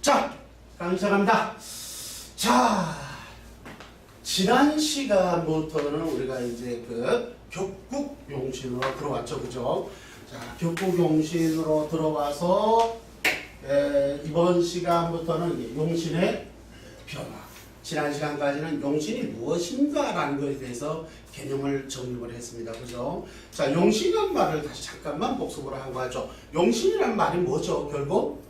자, 강의 시작합니다. 자, 지난 시간부터는 우리가 이제 그 격국용신으로 들어왔죠, 그죠? 자, 격국용신으로 들어와서 이번 시간부터는 이제 용신의 변화. 지난 시간까지는 용신이 무엇인가라는 것에 대해서 개념을 정립을 했습니다, 그죠? 자, 용신이라는 말을 다시 잠깐만 복습을 하고 하죠. 용신이라는 말이 뭐죠, 결국?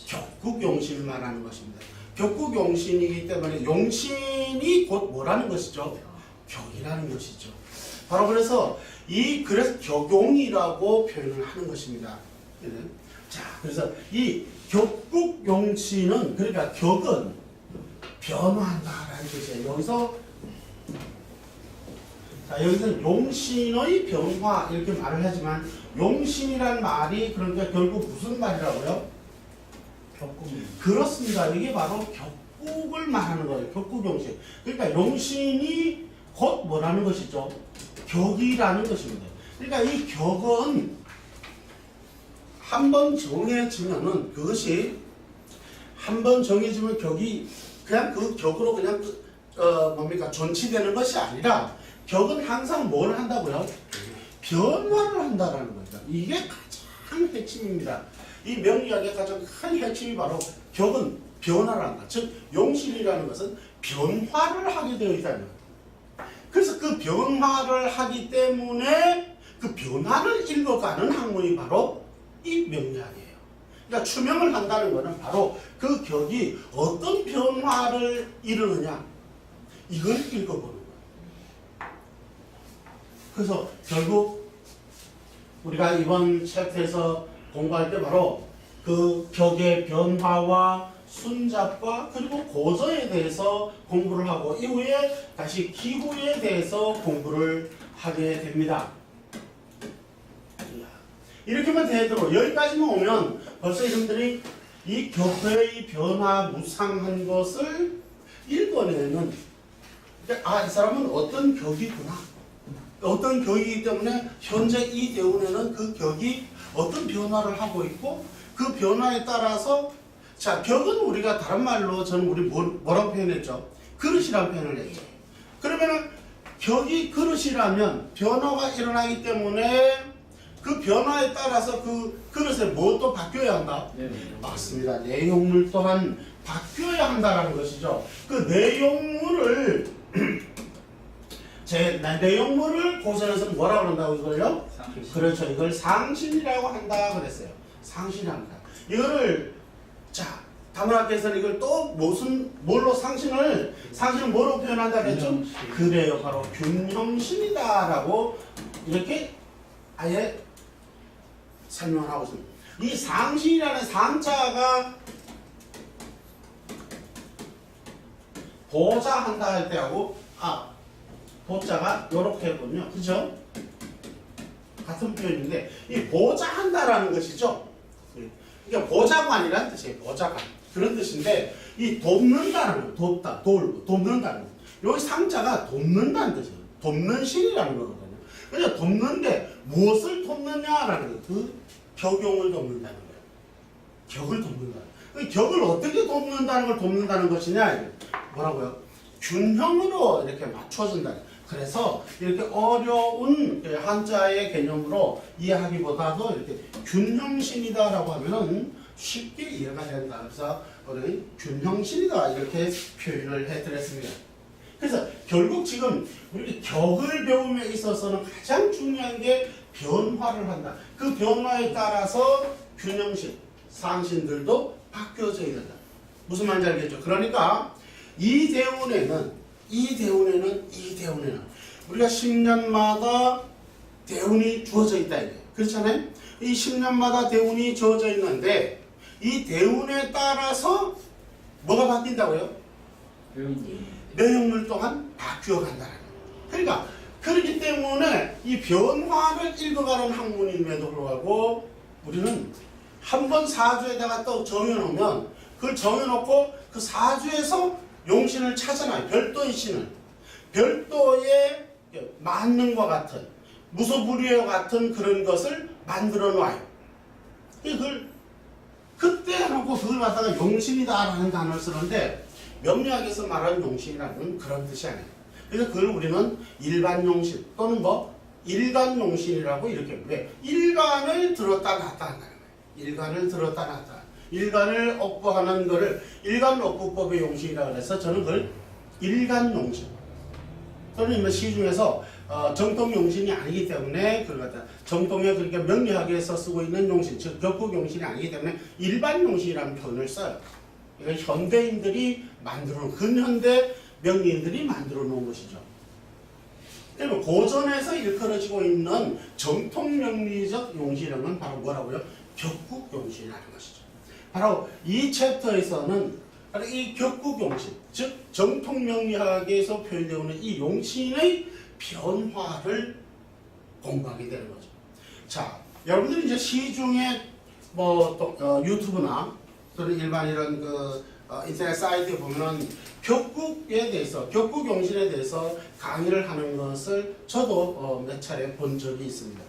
격국용신을 말하는 것입니다. 격국용신이기 때문에 용신이 곧 뭐라는 것이죠? 격이라는 것이죠. 바로 그래서 그래서 격용이라고 표현을 하는 것입니다. 자, 그래서 이 격국용신은 그러니까 격은 변화한다라는 뜻이에요. 여기서는 용신의 변화 이렇게 말을 하지만 용신이란 말이 그러니까 결국 무슨 말이라고요? 그렇습니다. 이게 바로 격국을 말하는 거예요. 격국용신. 그러니까 용신이 곧 뭐라는 것이죠? 격이라는 것입니다. 그러니까 이 격은 한번 정해지면은 그것이 한번 정해지면 격이 그냥 그 격으로 그냥 존치되는 것이 아니라 격은 항상 뭘 한다고요? 변화를 한다라는 겁니다. 이게 가장 핵심입니다. 이 명리학의 가장 큰 핵심이 바로 격은 변화를 한다. 즉 용신이라는 것은 변화를 하게 되어 있다는 거예요. 그래서 그 변화를 하기 때문에 그 변화를 읽어가는 학문이 바로 이 명리학이에요. 그러니까 추명을 한다는 것은 바로 그 격이 어떤 변화를 이루느냐 이걸 읽어보는 거예요. 그래서 결국 우리가 이번 챕터에서 공부할 때 바로 그 격의 변화와 순잡과 그리고 고저에 대해서 공부를 하고 이후에 다시 기후에 대해서 공부를 하게 됩니다. 이렇게만 되도록 여기까지만 오면 벌써 여러분들이 이 격의 변화 무상한 것을 읽어내는 이 사람은 어떤 격이구나. 어떤 격이기 때문에 현재 이 대운에는 그 격이 어떤 변화를 하고 있고 그 변화에 따라서 자 격은 우리가 다른 말로 저는 우리 뭐라고 표현했죠? 그릇이라고 표현을 했죠. 그러면은 격이 그릇이라면 변화가 일어나기 때문에 그 변화에 따라서 그 그릇에 무엇도 바뀌어야 한다? 네. 맞습니다. 내용물 또한 바뀌어야 한다는 것이죠. 그 내용물을 내용물을 고전에서 뭐라고 한다고 이걸요? 상신. 그렇죠. 이걸 상신이라고 한다 그랬어요. 상신합니다. 이거를 자 다문학께서는 이걸 또 뭘로 상신을 뭐로 표현한다 그랬죠? 그래요. 바로 균형신이다라고 이렇게 아예 설명을 하고 있습니다. 이 상신이라는 상자가 보자한다 할 때하고 보자가 이렇게 했군요. 그죠? 같은 표현인데 이 보자한다라는 것이죠. 그러니까 보자관이라는 뜻이에요. 보자관. 그런 뜻인데 이 돕는다는 거, 돕는다는 거. 여기 상자가 돕는다는 뜻이에요. 돕는 신이라는 거거든요. 그러니까 돕는데 무엇을 돕느냐라는 거. 그 격용을 돕는다는 거예요. 격을 돕는다. 그 격을 어떻게 돕는다는 걸 돕는다는 것이냐? 뭐라고요? 균형으로 이렇게 맞춰준다. 그래서 이렇게 어려운 한자의 개념으로 이해하기보다도 이렇게 균형신이다라고 하면은 쉽게 이해가 된다. 그래서 우리 균형신이다 이렇게 표현을 해드렸습니다. 그래서 결국 지금 우리 격을 배움에 있어서는 가장 중요한 게 변화를 한다. 그 변화에 따라서 균형신, 상신들도 바뀌어져야 된다. 무슨 말인지 알겠죠? 그러니까 이 대운에는 우리가 10년마다 대운이 주어져 있다 이거예요. 그렇잖아요? 이 10년마다 대운이 주어져 있는데 이 대운에 따라서 뭐가 바뀐다고요? 내용물 또한 바뀌어 간다는 거예요. 그러니까 그렇기 때문에 이 변화를 읽어가는 학문임에도 불구하고 우리는 한번 사주에다가 또 정해놓으면 그걸 정해놓고 그 사주에서 용신을 찾아놔요. 별도의 신을. 별도의 만능과 같은 무소불위와 같은 그런 것을 만들어 놔요. 그걸 그때 해놓고 그걸 갖다가 용신이다라는 단어를 쓰는데 명리학에서 말하는 용신이라는 그런 뜻이 아니에요. 그래서 그걸 우리는 일반 용신 또는 뭐 일간 용신이라고 이렇게 왜 일간을 들었다 놨다 한다는 거예요. 일간을 들었다 놨다. 일간을 억부하는 거를 일간 억부법의 용신이라고 해서 저는 그걸 일간 용신 또는 뭐 시중에서 정통 용신이 아니기 때문에 그걸 갖다 정통에 그렇게 명리학에서 쓰고 있는 용신 즉 격국 용신이 아니기 때문에 일반 용신이라는 표현을 써요. 이건 현대인들이 만들어 놓은 근현대 명리인들이 만들어 놓은 것이죠. 그리고 고전에서 일컬어지고 있는 정통 명리적 용신이라는 건 바로 뭐라고요? 격국 용신이라는 것이죠. 바로 이 챕터에서는 바로 이 격국 용신, 즉 정통 명리학에서 표현되어 있는 이 용신의 변화를 공부하게 되는 거죠. 자, 여러분들이 이제 시중에 뭐 또 유튜브나 또는 일반 이런 인터넷 사이트에 보면은 격국에 대해서, 격국 용신에 대해서 강의를 하는 것을 저도 몇 차례 본 적이 있습니다.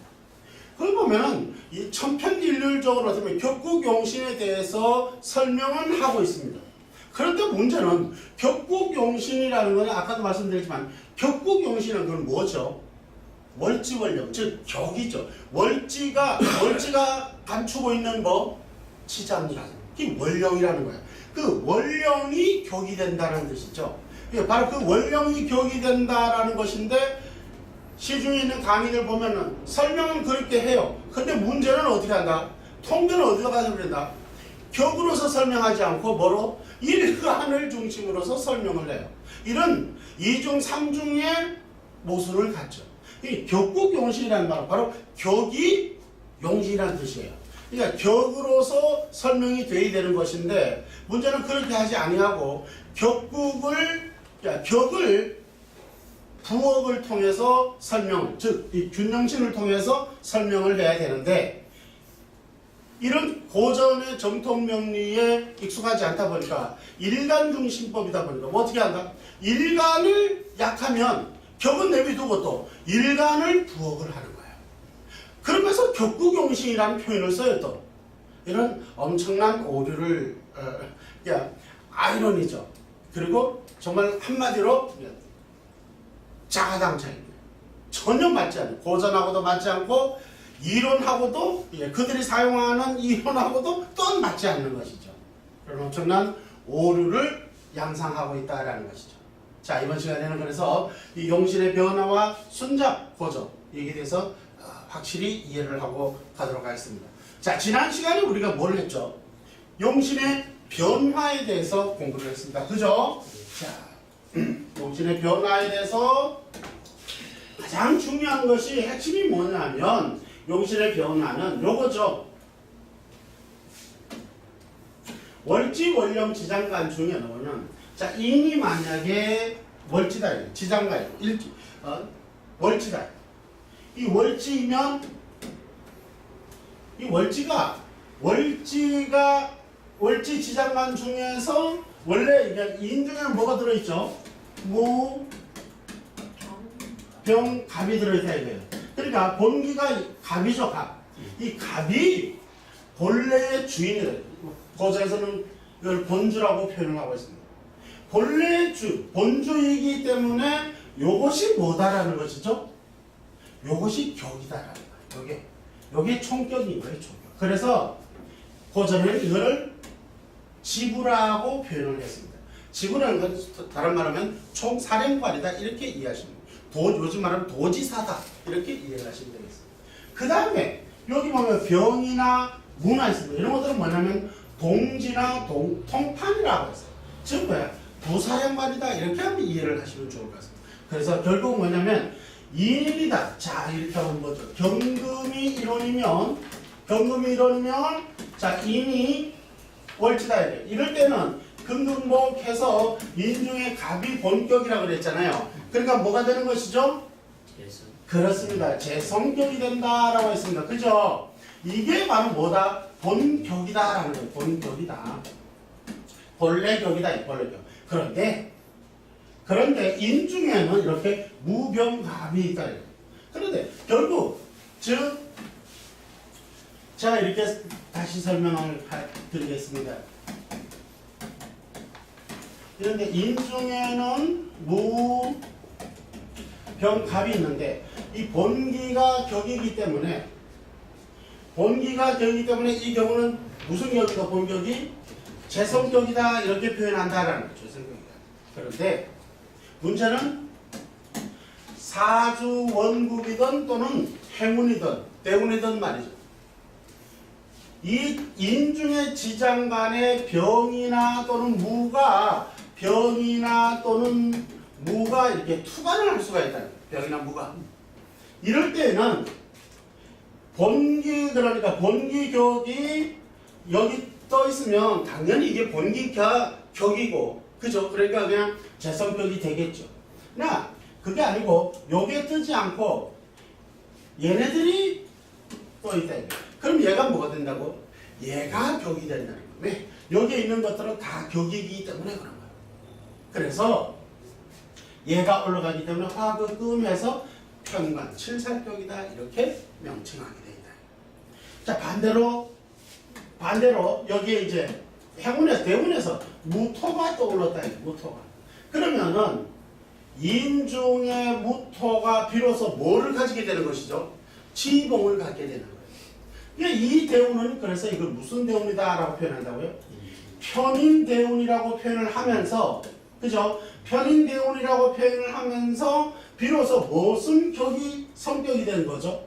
그걸 보면은 이 천편일률적으로 하면 격국 용신에 대해서 설명은 하고 있습니다. 그런데 문제는 격국 용신이라는 것은 아까도 말씀드렸지만 격국 용신은 그건 뭐죠? 월지월령, 즉 격이죠. 월지가 감추고 있는 뭐 치장이라는 게 월령이라는 거예요. 그 월령이 격이 된다는 뜻이죠. 바로 그 월령이 격이 된다라는 것인데 시중에 있는 강의들 보면은 설명은 그렇게 해요. 근데 문제는 어떻게 한다? 통계는 어디서 가져버린다? 격으로서 설명하지 않고 뭐로? 일간을 중심으로서 설명을 해요. 이런 이중 삼중의 모순을 갖죠. 이 격국 용신이라는 말은 바로 격이 용신이라는 뜻이에요. 그러니까 격으로서 설명이 돼야 되는 것인데 문제는 그렇게 하지 아니하고 격을 부억을 통해서 설명, 즉 이 균형신을 통해서 설명을 해야 되는데 이런 고전의 정통 명리에 익숙하지 않다 보니까 일간 중심법이다 보니까 뭐 어떻게 한다? 일간을 약하면 격은 내비두고 또 일간을 부억을 하는 거예요. 그러면서 격국용신이라는 표현을 써요. 또 이런 엄청난 오류를 아이러니죠. 그리고 정말 한마디로 자가당착입니다. 전혀 맞지 않아요. 고전하고도 맞지 않고 이론하고도 그들이 사용하는 이론하고도 또한 맞지 않는 것이죠. 그런 엄청난 오류를 양상하고 있다라는 것이죠. 자, 이번 시간에는 그래서 이 용신의 변화와 순잡 고전 여기에 대해서 확실히 이해를 하고 가도록 하겠습니다. 자, 지난 시간에 우리가 뭘 했죠? 용신의 변화에 대해서 공부를 했습니다. 그죠? 자, 용신의 변화에 대해서 가장 중요한 것이 핵심이 뭐냐면 용신의 변화는 요거죠. 월지 월령 지장간 중에 나오는 자 인이 만약에 월지다 지장간 월지다 이 월지면 이 월지 지장간 중에서 원래 인 중에는 뭐가 들어있죠? 무, 병, 갑이 들어있어야 돼요. 그러니까 본기가 갑이죠, 갑. 이 갑이 본래의 주인이래요. 고전에서는 이걸 본주라고 표현을 하고 있습니다. 본래의 주, 본주이기 때문에 요것이 뭐다라는 것이죠? 요것이 격이다라는 거예요. 요게 총격인 거예요, 총격. 그래서 고전에는 이거를 지부라고 표현을 했습니다. 지부라는 건 다른 말하면 총사령관이다 이렇게 이해하시면 돼요. 요즘 말하면 도지사다 이렇게 이해를 하시면 되겠습니다. 그 다음에 여기 보면 병이나 문화 있습니다. 이런 것들은 뭐냐면 동지나 통판이라고 했어요. 즉 뭐야? 부사령관이다 이렇게 하면 이해를 하시면 좋을 것 같습니다. 그래서 결국 뭐냐면 인이다. 자 이렇게 하면 뭐죠? 경금이 이론이면 자 인이 월지다 이럴 때는 금금목해서 인중의 갑이 본격이라고 그랬잖아요. 그러니까 뭐가 되는 것이죠? 그렇습니다. 재성격이 된다라고 했습니다. 그죠? 이게 바로 뭐다? 본격이다라는 거예요. 본격이다. 본래격이다. 본래격. 그런데 인중에는 이렇게 무병갑이 있다. 그런데 결국 즉 제가 이렇게 다시 설명을 드리겠습니다. 그런데 인중에는 무, 병, 갑이 있는데 이 본기가 격이기 때문에 이 경우는 무슨 격이다? 본격이 재성격이다 이렇게 표현한다라는 거죠. 재성격이다. 그런데 문제는 사주 원국이든 또는 행운이든 대운이든 말이죠. 이 인중의 지장 간의 병이나 또는 무가 이렇게 투관을 할 수가 있다. 병이나 무가. 이럴 때는 그러니까 본기격이 여기 떠 있으면 당연히 이게 본기격이고, 그죠? 그러니까 그냥 재성격이 되겠죠. 나 그게 아니고 요게 뜨지 않고 얘네들이 떠 있다. 그럼 얘가 뭐가 된다고? 얘가 격이 된다는 거예요. 왜? 여기에 있는 것들은 다 격이기 때문에 그런 거예요. 그래서 얘가 올라가기 때문에 화극금해서 편관 칠살격이다 이렇게 명칭하게 되어 있다. 자, 반대로 여기에 이제 행운에서 대운에서 무토가 떠올랐다. 무토가. 그러면은 인중의 무토가 비로소 뭐를 가지게 되는 것이죠? 지봉을 갖게 되는 거예요. 이 대운은 그래서 이걸 무슨 대운이다라고 표현한다고요? 편인대운이라고 표현을 하면서, 그죠? 편인대운이라고 표현을 하면서 비로소 무슨 격이 성격이 된 거죠?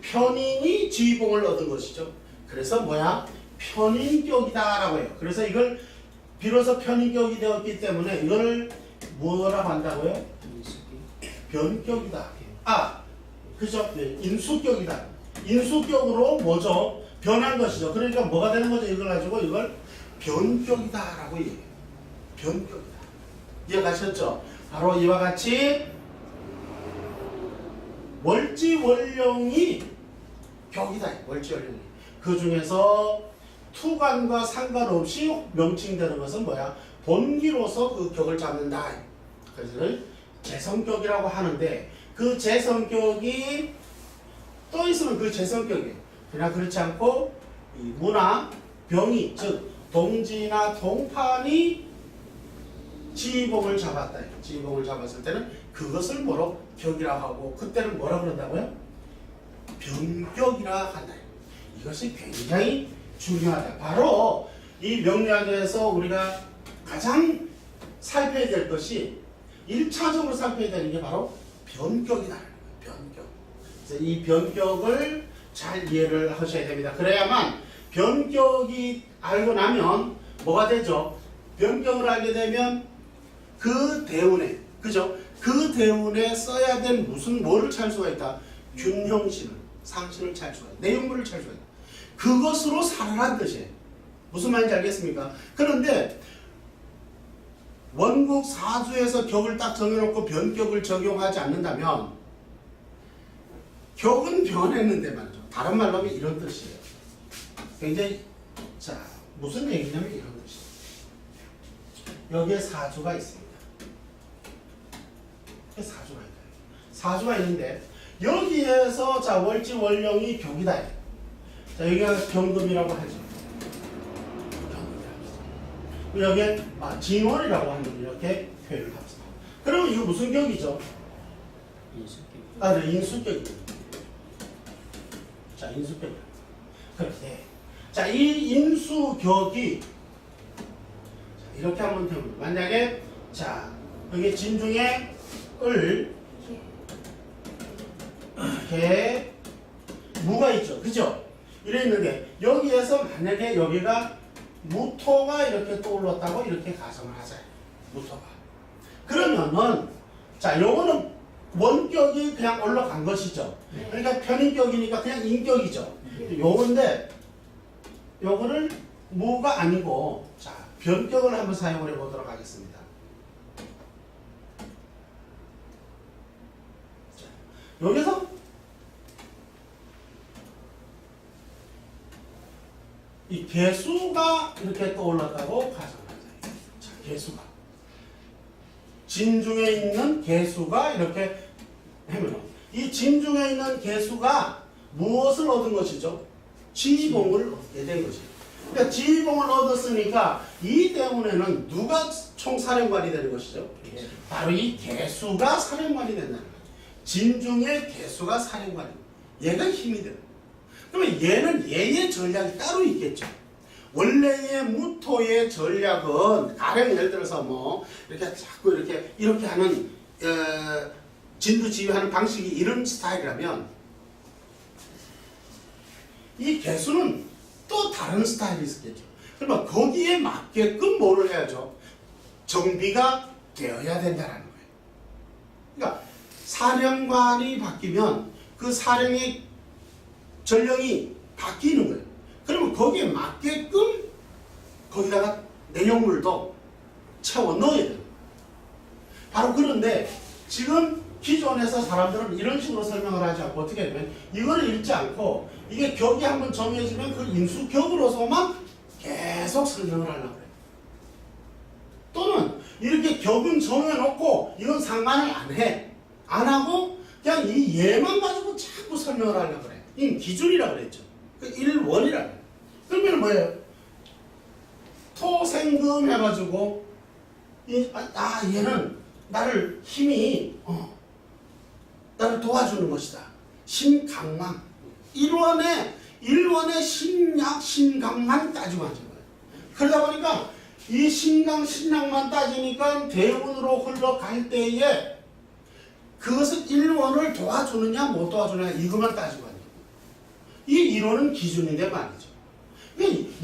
편인이 지봉을 얻은 것이죠. 그래서 뭐야? 편인격이다라고 해요. 그래서 이걸 비로소 편인격이 되었기 때문에 이걸 뭐라고 한다고요? 변격이다. 그죠? 네, 인수격이다. 인수격으로 뭐죠? 변한 것이죠. 그러니까 뭐가 되는 거죠? 이걸 가지고 이걸 변격이다라고 얘기해요. 변격이다. 이해가셨죠? 바로 이와 같이 월지월령이 격이다. 월지월령이. 그 중에서 투관과 상관없이 명칭되는 것은 뭐야? 본기로서 그 격을 잡는다. 그래서 재성격이라고 하는데 그 재성격이 떠 있으면 그 재성격이에요. 그냥 그렇지 않고 이 무나 병이, 즉 동지나 동판이 지봉을 잡았다. 지봉을 잡았을 때는 그것을 뭐로 격이라 하고, 그때는 뭐라 그런다고요? 변격이라 한다. 이것이 굉장히 중요하다. 바로 이 명리학에서 우리가 가장 살펴야 될 것이 1차적으로 살펴야 되는 게 바로 변격이다. 변격. 그래서 이 변격을 잘 이해를 하셔야 됩니다. 그래야만 변격이 알고 나면 뭐가 되죠? 변격을 알게 되면 그 대운에, 그죠? 그 대운에 써야 될 뭐를 찾을 수가 있다? 균형신을, 상신을 찾을 수가 있다. 내용물을 찾을 수가 있다. 그것으로 살아란 뜻이에요. 무슨 말인지 알겠습니까? 그런데 원국 사주에서 격을 딱 정해놓고 변격을 적용하지 않는다면 격은 변했는데 말이죠. 다른 말로 하면 이런 뜻이에요. 굉장히, 자, 무슨 얘기냐면 이런 뜻이에요. 여기에 사주가 있습니다. 사주가 있다. 사주가 있는데 여기에서 자 월지월령이 격이다. 자, 여기가 경금이라고 하죠. 여기에 진월이라고 하는 이렇게 표현을 합니다. 그러면 이거 무슨 격이죠? 인수격. 네, 인수격이죠. 자, 인수격. 그런데 자, 이 인수격이 이렇게 하면 됩니다. 만약에 자, 여기 진중에 을, 개, 무가 있죠. 그죠? 이래 있는데 여기에서 만약에 여기가 무토가 이렇게 떠올랐다고 이렇게 가정을 하자요. 무토가. 그러면은 자, 요거는 원격이 그냥 올라간 것이죠. 그러니까 편인격이니까 그냥 인격이죠. 요건데 요거를 무가 아니고 자, 변격을 한번 사용을 해 보도록 하겠습니다. 자, 여기서 이 개수가 이렇게 떠올랐다고 가정하자. 자, 개수가. 진중에 있는 개수가 이렇게 하면 이 진중에 있는 개수가 무엇을 얻은 것이죠? 지봉을 얻게 된 것이죠. 그러니까 지휘봉을 얻었으니까 이 때문에는 누가 총사령관이 되는 것이죠? 바로 이 개수가 사령관이 된다는 거예요. 진중의 개수가 사령관이고 얘가 힘이 되는 거예요. 그러면 얘는 얘의 전략이 따로 있겠죠. 원래의 무토의 전략은 가령 예를 들어서 뭐 이렇게 자꾸 이렇게 하는 진두 지휘하는 방식이 이런 스타일이라면 이 개수는 또 다른 스타일이 있겠죠. 그러면 거기에 맞게끔 뭐를 해야죠? 정비가 되어야 된다는 거예요. 그러니까 사령관이 바뀌면 그 사령의 전령이 바뀌는 거예요. 그러면 거기에 맞게끔 거기다가 내용물도 채워 넣어야 돼요. 바로 그런데 지금 기존에서 사람들은 이런 식으로 설명을 하지 않고 어떻게 하냐면 이거를 읽지 않고 이게 격이 한번 정해지면 그 인수격으로서만 계속 설명을 하려고 그래요. 또는 이렇게 격은 정해놓고 이건 상관을 안 해. 안 하고 그냥 이 예만 가지고 자꾸 설명을 하려고 그래요. 이 기준이라고 그랬죠. 그 1원이라고. 그러면 뭐예요? 토생금 해가지고 얘는 나를 힘이 나를 도와주는 것이다. 신강만 1원의 신약 신강만 따지고 하는 거예요. 그러다 보니까 이 신강 신약만 따지니까 대운으로 흘러갈 때에 그것을 1원을 도와주느냐 못 도와주느냐 이것만 따지고 하는 거예요. 이 1원은 기준인데 말이죠.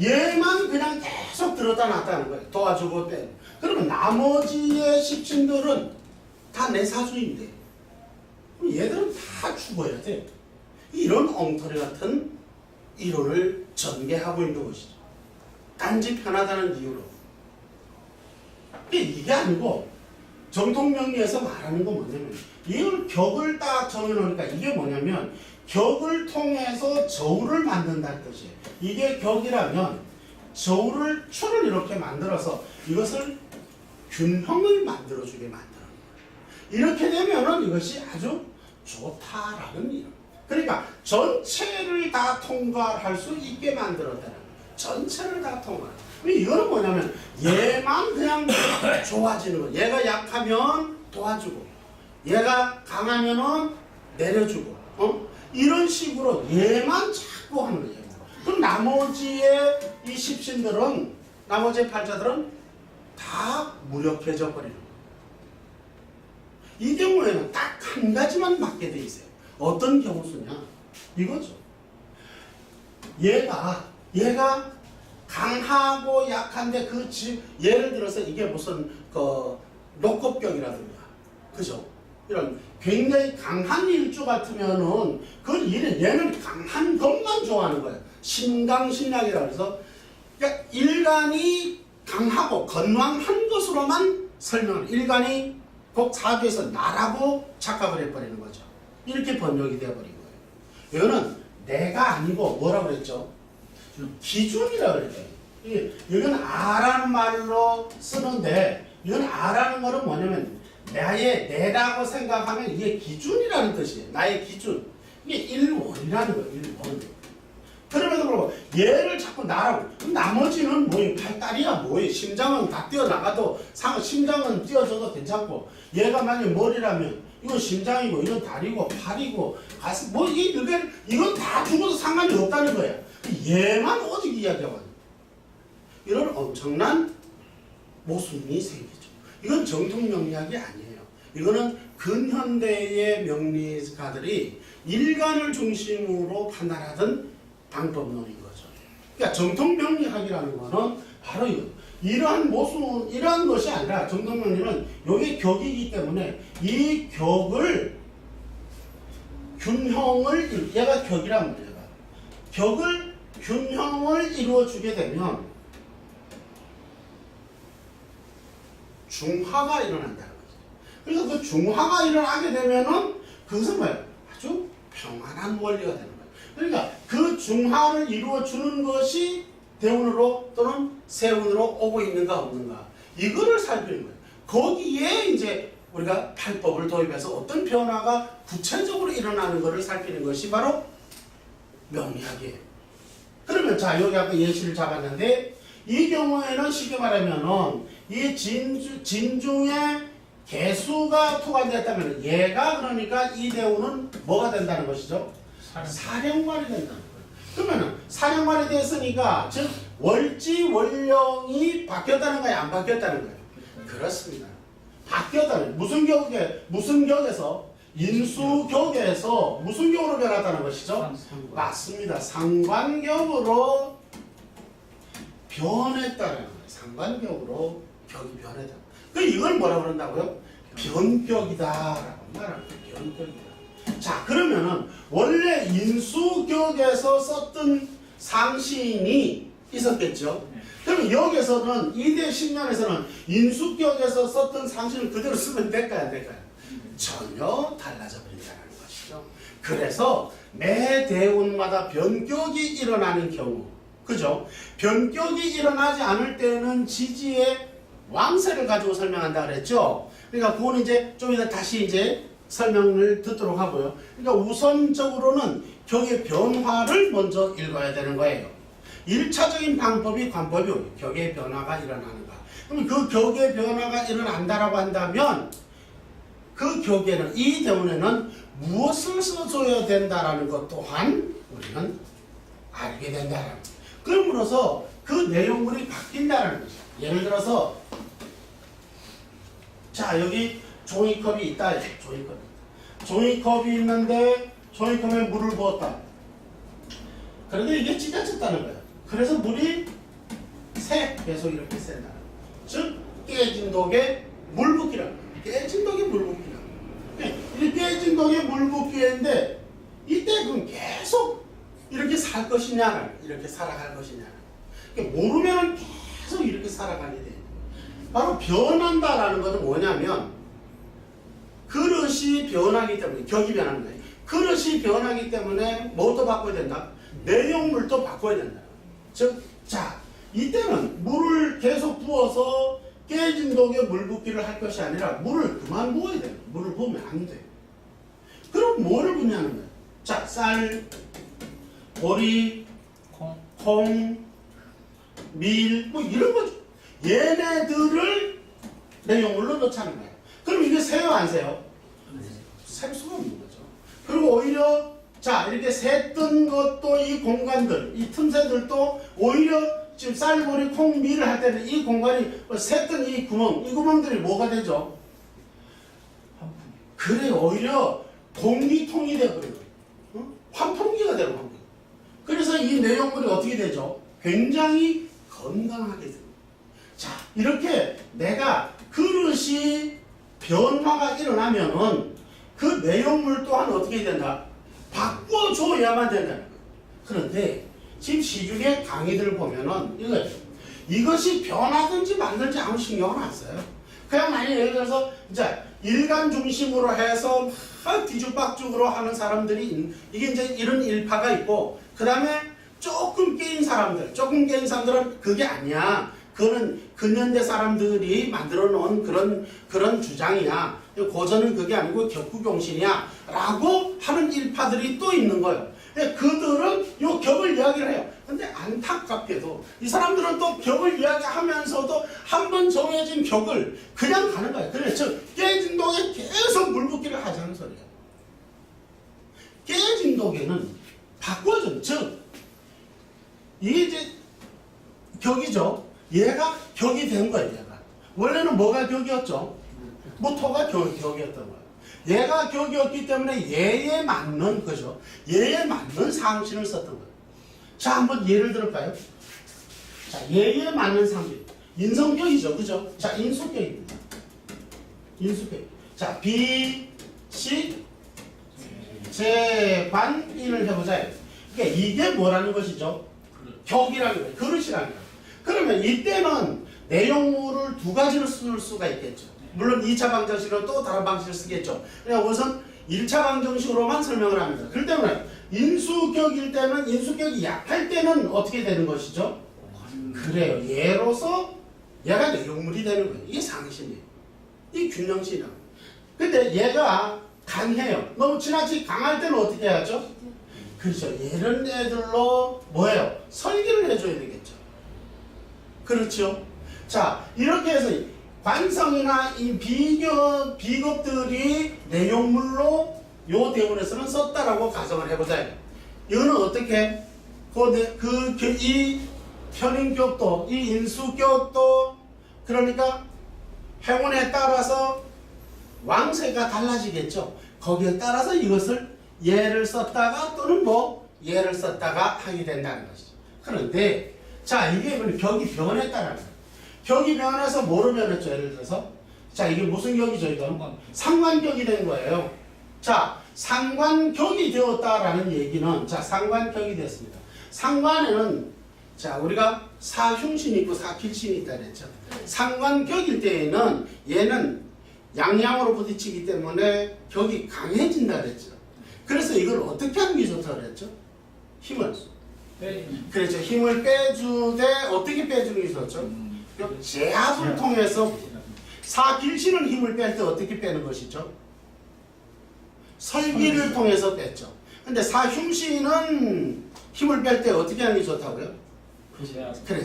얘만 그냥 계속 들었다 놨다 하는 거예요. 도와주고 빼. 그러면 나머지의 십신들은 다 내 사주인데 그럼 얘들은 다 죽어야 돼. 이런 엉터리 같은 이론을 전개하고 있는 것이죠. 단지 편하다는 이유로. 이게 아니고 정통명리에서 말하는 건 뭐냐면 이걸 격을 딱 정해놓으니까 이게 뭐냐면 격을 통해서 저울을 만든다는 뜻이에요. 이게 격이라면 저울을 추를 이렇게 만들어서 이것을 균형을 만들어주게 만드는 거예요. 이렇게 되면은 이것이 아주 좋다라는 이름. 그러니까 전체를 다 통과할 수 있게 만들었다는 거예요. 전체를 다 통과할. 이거는 뭐냐면 얘만 그냥 좋아지는 거예요. 얘가 약하면 도와주고 얘가 강하면은 내려주고 이런 식으로 얘만 자꾸 하는 거예요. 그럼 나머지의 이 십신들은 나머지의 팔자들은 다 무력해져 버리는 거예요. 이 경우에는 딱 한 가지만 맞게 돼 있어요. 어떤 경우 수냐? 이거죠. 얘가 강하고 약한데 예를 들어서 이게 무슨 녹급격이라든가 그죠? 이런 굉장히 강한 일주 같으면은 얘는 강한 것만 좋아하는 거예요. 신강신약이라고 해서 그러니까 일간이 강하고 건왕한 것으로만 설명을 일간이 곧 사주에서 나라고 착각을 해버리는 거죠. 이렇게 번역이 되어버린 거예요. 이거는 내가 아니고 뭐라고 그랬죠? 기준이라고 그랬죠. 이건 아라는 말로 쓰는데 이건 아라는 거는 뭐냐면 내라고 생각하면 이게 기준이라는 뜻이에요. 나의 기준. 이게 1원이라는 거예요. 1원. 그럼에도 불구하고 얘를 자꾸 나라고. 그럼 나머지는 뭐예요? 팔다리야 뭐예요? 심장은 다 뛰어나가도 심장은 뛰어줘도 괜찮고 얘가 만약에 머리라면 이건 심장이고 이건 다리고 팔이고 가슴 이건 다 죽어도 상관이 없다는 거예요. 얘만 오직 이야기하고 이런 엄청난 모순이 생기죠. 이건 정통 명리학이 아니에요. 이거는 근현대의 명리가들이 일간을 중심으로 판단하던 방법론인 거죠. 그러니까 정통 명리학이라는 거는 바로 이러한 것이 아니라 정통 명리는 여기 격이기 때문에 이 격을 균형을 얘가 격이란 말이에요. 격을 균형을 이루어주게 되면 중화가 일어난다는 거죠. 그래서 그 중화가 일어나게 되면은 그것은 뭐예요? 아주 평안한 원리가 되는 거예요. 그러니까 그 중화를 이루어주는 것이 대운으로 또는 세운으로 오고 있는가 없는가 이거를 살피는 거예요. 거기에 이제 우리가 팔법을 도입해서 어떤 변화가 구체적으로 일어나는 것을 살피는 것이 바로 명리학이에요. 그러면 자 여기 아까 예시를 잡았는데 이 경우에는 쉽게 말하면은 이 진중의 개수가 투과됐다면 얘가 그러니까 이대우는 뭐가 된다는 것이죠? 사령관이 된다는 거예요. 그러면은 사령관이 됐으니까 즉 월지 월령이 바뀌었다는 거예요, 안 바뀌었다는 거예요? 그렇습니다. 바뀌었다는 무슨 격에서 인수격에서 무슨 격으로 변했다는 것이죠? 맞습니다. 상관격으로 변했다는 거예요. 상관격으로 격이 변했다. 그 이걸 뭐라고 그런다고요? 변격이다라고 말합니다. 변격이다. 자 그러면은 원래 인수격에서 썼던 상신이 있었겠죠. 그럼 여기서는 이대 10년에서는 인수격에서 썼던 상신을 그대로 쓰면 될까요? 안 될까요? 전혀 달라져 버린다는 것이죠. 그래서 매 대운마다 변격이 일어나는 경우, 그죠? 변격이 일어나지 않을 때는 지지의 왕세를 가지고 설명한다 그랬죠. 그러니까 그건 이제 좀 이따 다시 이제 설명을 듣도록 하고요. 그러니까 우선적으로는 격의 변화를 먼저 읽어야 되는 거예요. 1차적인 방법이 관법이 오요. 격의 변화가 일어나는가. 그럼 그 격의 변화가 일어난다라고 한다면 그 격에는 이 대운에는 무엇을 써줘야 된다라는 것 또한 우리는 알게 된다라는 거예요. 그러므로서 그 내용물이 바뀐다는 거죠. 예를 들어서 자 여기 종이컵이 있다. 종이컵이 있는데 종이컵에 물을 부었다. 그런데 이게 찢어졌다는 거예요. 그래서 물이 계속 이렇게 샌다는 거예요. 즉 깨진 독에 물 붓기라는 거예요. 깨진 독에 물 붓기라는 거예요. 이 깨진 독에 물 붓기인데 이때 그럼 계속 이렇게 살 것이냐, 이렇게 살아갈 것이냐. 모르면 계속 이렇게 살아가게 돼요. 바로 변한다라는 것은 뭐냐면 그릇이 변하기 때문에 격이 변하는 거예요. 그릇이 변하기 때문에 뭐도 바꿔야 된다? 내용물도 바꿔야 된다. 즉, 자 이때는 물을 계속 부어서 깨진 독에 물 붓기를 할 것이 아니라 물을 그만 부어야 돼요. 물을 부으면 안 돼요. 그럼 뭐를 붓냐는 거예요. 자, 쌀, 보리, 콩, 밀, 뭐 이런 거죠. 얘네들을 내용물로 넣자는 거예요. 그럼 이게 세요, 안 세요? 셀 수가 없는 거죠. 그리고 오히려 자 이렇게 샜던 것도 이 공간들, 이 틈새들도 오히려 지금 쌀, 보리, 콩, 밀을 할 때는 이 공간이 샜던 이 구멍들이 뭐가 되죠? 그래 오히려 공기통이 되어버려요. 환풍기가 되는 겁니다. 그래서 이 내용물이 어떻게 되죠? 굉장히 건강하게 됩니다. 자, 이렇게 내가 그릇이 변화가 일어나면은 그 내용물 또한 어떻게 된다? 바꿔줘야만 된다는 거예요. 그런데 지금 시중에 강의들을 보면은 이것이 변하든지 말든지 아무 신경은 안 써요. 그냥 만약 예를 들어서 이제 일간 중심으로 해서 뒤죽박죽으로 하는 사람들이 이게 이제 이런 일파가 있고 그 다음에 조금 깨인 사람들은 그게 아니야. 그거는 근현대 사람들이 만들어 놓은 그런 주장이야. 고전은 그게 아니고 격구경신이야. 라고 하는 일파들이 또 있는 거예요. 그들은 요 격을 이야기를 해요. 근데 안타깝게도 이 사람들은 또 격을 이야기하면서도 한 번 정해진 격을 그냥 가는 거예요. 그래서 깨진 독에 계속 물붓기를 하자는 소리예요. 깨진 독에는 바꿔준, 즉 이게 이제 격이죠. 얘가 격이 된 거예요. 얘가 원래는 뭐가 격이었죠? 무토가 격이었던 거예요. 얘가 격이었기 때문에 얘에 맞는 거죠. 얘에 맞는 상신을 썼던 거예요. 자, 한번 예를 들을까요? 자, 얘에 맞는 상신. 인성격이죠, 그죠? 자, 인수격입니다. 인수격. 자, 비식 재관인을 해보자. 그러니까 이게 뭐라는 것이죠? 격이라는 거예요. 그릇이라는 거예요. 그러면 이때는 내용물을 두 가지로 쓸 수가 있겠죠. 물론 2차 방정식으로 또 다른 방식을 쓰겠죠. 그러니까 우선 1차 방정식으로만 설명을 합니다. 그렇기 때문에 인수격일 때는 인수격이 약할 때는 어떻게 되는 것이죠? 그래요. 얘로서 얘가 내용물이 되는 거예요. 이게 상신이에요. 이 균형신이에요. 근데 얘가 강해요. 너무 지나치게 강할 때는 어떻게 해야죠? 그렇죠. 이런 애들로 뭐예요? 설계를 해줘야 되겠죠. 그렇죠. 자, 이렇게 해서 관성이나 이 비급들이 내용물로 요 대문에서는 썼다라고 가정을 해보자. 이거는 어떻게? 이 편인격도, 이 인수격도, 그러니까 행운에 따라서 왕세가 달라지겠죠. 거기에 따라서 이것을 예를 썼다가 또는 뭐 예를 썼다가 하게 된다는 것이죠. 그런데 자, 이게 격이 변했다는 거예요. 격이 변해서 뭐로 변했죠? 예를 들어서 자, 이게 무슨 격이죠? 이건 상관격이 된 거예요. 자, 상관격이 되었다라는 얘기는 자, 상관격이 됐습니다. 상관에는 자, 우리가 사흉신이 있고 사필신이 있다 그랬죠. 상관격일 때에는 얘는 양양으로 부딪히기 때문에 격이 강해진다 그랬죠. 그래서 이걸 어떻게 하는 게 좋다 그랬죠? 힘을. 그렇죠. 힘을 빼주되 어떻게 빼주는 게 좋죠? 제압을 통해서 사필신은 힘을 뺄 때 어떻게 빼는 것이죠? 설기를 통해서 뺐죠. 근데 사흉신은 힘을 뺄 때 어떻게 하는 게 좋다고요? 그래,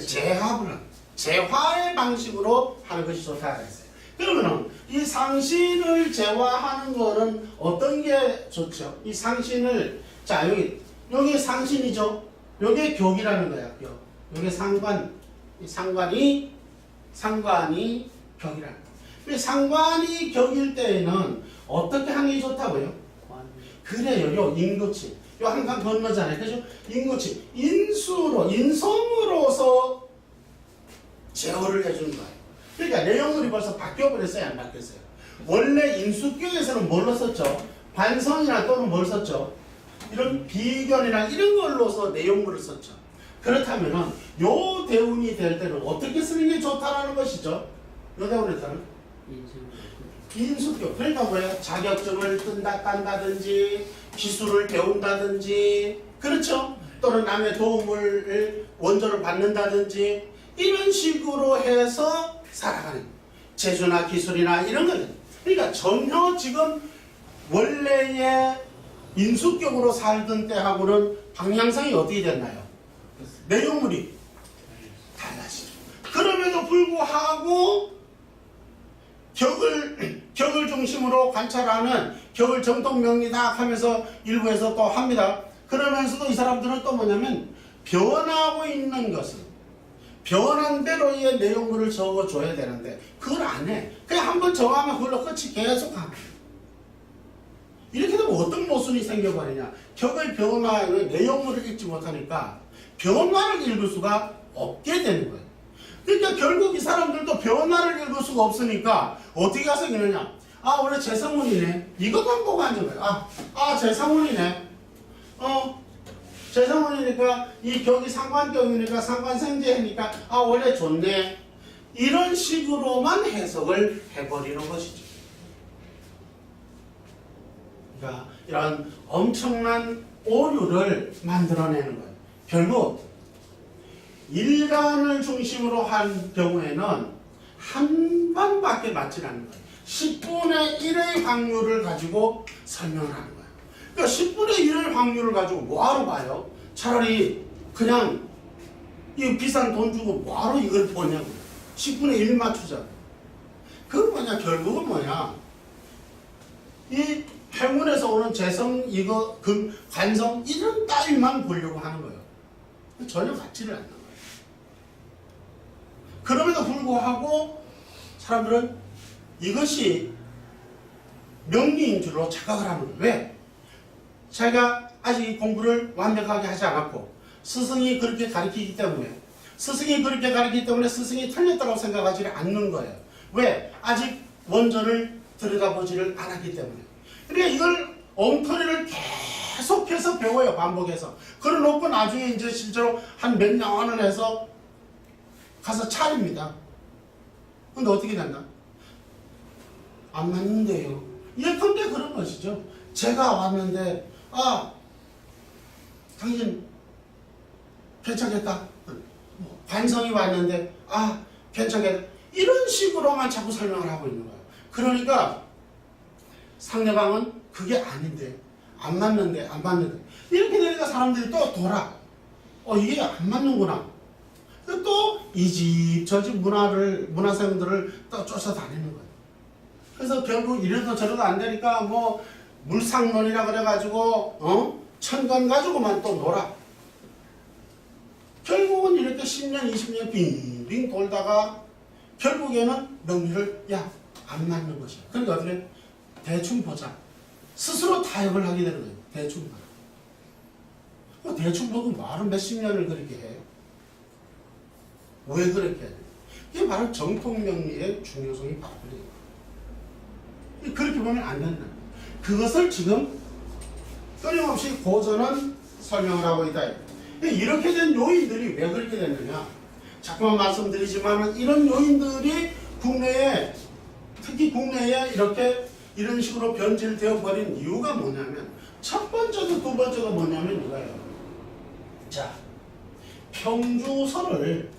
재화의 방식으로 하는 것이 좋다 그랬어요. 그러면은 이 상신을 재화하는 거는 어떤 게 좋죠? 이 상신을 자, 여기 상신이죠. 여기 격이라는 거야. 격. 여기 상관이 격이라는 거야. 상관이 격일 때에는 어떻게 하는 게 좋다고요? 그래요. 요 인구치. 요 한 칸 건너잖아요. 그죠? 인구치. 인성으로서 제어를 해주는 거예요. 그러니까 내용물이 벌써 바뀌어버렸어요? 안 바뀌었어요? 원래 인수격에서는 뭘로 썼죠? 관성이나 또는 뭘 썼죠? 이런 비견이나 이런 걸로서 내용물을 썼죠. 그렇다면은 요 대운이 될 때는 어떻게 쓰는 게 좋다라는 것이죠? 요 대운에서는 인수격. 그러니까 뭐예요? 자격증을 딴다든지 기술을 배운다든지 그렇죠? 또는 남의 도움을 원조를 받는다든지 이런 식으로 해서 살아가는 재주나 기술이나 이런 거는 그러니까 전혀 지금 원래의 인수격으로 살던 때하고는 방향성이 어떻게 됐나요? 내용물이 달라지죠. 그럼에도 불구하고 격을 중심으로 관찰하는 격을 정통명리다 하면서 일부에서 또 합니다. 그러면서도 이 사람들은 또 뭐냐면 변하고 있는 것은 변한 대로의 내용물을 적어줘야 되는데 그걸 안 해. 그냥 한번 정하면 그걸로 끝이 계속 하는 거예요. 이렇게 되면 어떤 모순이 생겨버리냐. 격의 변화의 내용물을 읽지 못하니까 변화를 읽을 수가 없게 되는 거예요. 그러니까 결국 이 사람들도 변화를 읽을 수가 없으니까 어떻게 가서 읽느냐. 아, 원래 재성문이네. 이것만 보고 앉은 거예요. 재성문이네. 재성문이니까 이 격이 상관격이니까 상관생제니까 원래 좋네. 이런 식으로만 해석을 해버리는 것이죠. 그러니까 이런 엄청난 오류를 만들어내는 거예요. 결국 일간을 중심으로 한 경우에는 한 번밖에 맞지 않는 거예요. 10분의 1의 확률을 가지고 설명을 하는 거예요. 그러니까 10분의 1의 확률을 가지고 뭐하러 봐요? 차라리 그냥 이 비싼 돈 주고 뭐하러 이걸 보냐고. 10분의 1 맞추자. 그건 뭐냐? 결국은 뭐냐? 이 행운에서 오는 재성, 이거, 금, 관성 이런 따위만 보려고 하는 거예요. 전혀 같지를 않는 거예요. 그럼에도 불구하고 사람들은 이것이 명리인 줄로 착각을 하는 거예요. 왜? 자기가 아직 공부를 완벽하게 하지 않았고 스승이 그렇게 가르치기 때문에 스승이 틀렸다고 생각하지 않는 거예요. 왜? 아직 원전을 들여다보지를 않았기 때문에. 그러니까 이걸 엉터리를 계속해서 배워요. 반복해서. 그래놓고 나중에 이제 실제로 한 몇 년을 해서 가서 차립니다. 근데 어떻게 됐나? 안 맞는데요. 예컨대 그런 것이죠. 제가 왔는데 당신 괜찮겠다. 관성이 왔는데 괜찮겠다. 이런 식으로만 자꾸 설명을 하고 있는 거예요. 그러니까 상대방은 그게 아닌데 안 맞는데 안 맞는데 이렇게 되니까 사람들이 또 돌아. 이게 안 맞는구나. 또 이 집 저 집 문화생들을 또 쫓아다니는 거예요. 그래서 결국 이래도 저래도 안 되니까 뭐 물상론이라 그래가지고 천간 가지고만 또 놀아. 결국은 이렇게 10년 20년 빙빙 돌다가 결국에는 명리를 안 맞는 것이야. 그러니까 어떻게 대충 보자. 스스로 타협을 하게 되는 거예요. 대충 봐. 대충 보고 말은 몇십 년을 그렇게 해요. 왜 그렇게 해요? 이게 바로 정통명리의 중요성이 바로 그래요. 그렇게 보면 안 된다. 그것을 지금 끊임없이 고전은 설명을 하고 있다. 이렇게 된 요인들이 왜 그렇게 됐느냐? 자꾸만 말씀드리지만 이런 요인들이 국내에 특히 국내에 이런 식으로 변질되어 버린 이유가 뭐냐면 첫 번째도 두 번째가 뭐냐면 이거예요. 자, 평주설을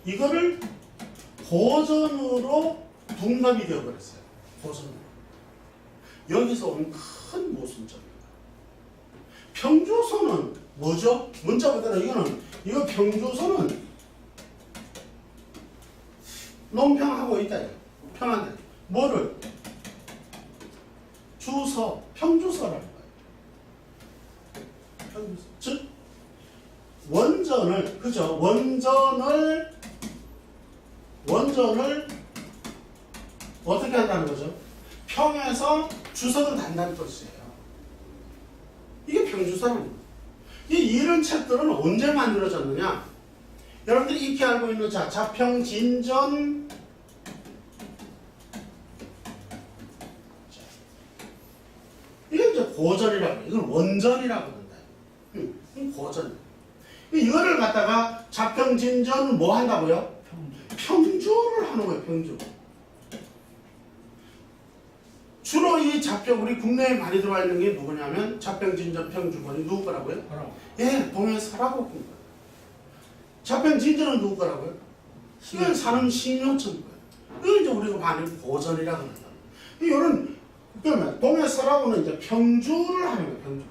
이거를 고전으로 둔갑이 되어 버렸어요. 고전으로. 여기서 온 큰 모순점입니다. 평주서는 뭐죠? 문자 그대로 이거 평주서는 논평하고 있다. 평한데 뭐를? 주서, 평주서라는 거예요. 평주서. 즉 원전을 그죠? 원전을 어떻게 한다는 거죠? 평에서 주석을 단다는 뜻이에요. 이게 평주서라는 거예요. 이런 책들은 언제 만들어졌느냐? 여러분들이 익히 알고 있는 자평진전 이게 이제 고전이라고 해요. 이건 원전이라고 한다. 고전. 이거를 갖다가 자평진전 뭐 한다고요? 평주를 하는 거예요. 평주. 주로 이 자평 우리 국내에 많이 들어와 있는 게 누구냐면 자평진전 평주본이 누구 거라고요? 예, 동해서라고 본 거예요. 자평진전은 누구 거라고요? 이건 산음 신용천 거예요. 이걸 이제 우리가 많이 고전이라고 합니다. 그러면 동해서라고는 이제 평주를 하는 거예요. 평주.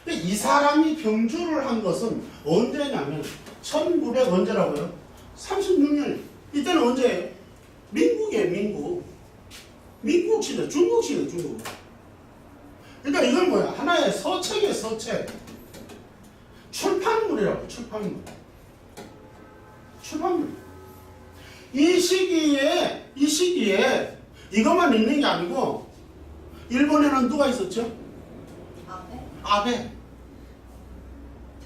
근데 이 사람이 평주를 한 것은 언제냐면 1900 언제라고요? 36년. 이때는 언제예요? 민국이에요. 민국 시대, 중국 시대, 중국. 그러니까 이건 뭐야? 하나의 서책이에요, 서책. 출판물이라고, 출판물. 이 시기에 이것만 있는 게 아니고, 일본에는 누가 있었죠? 아베.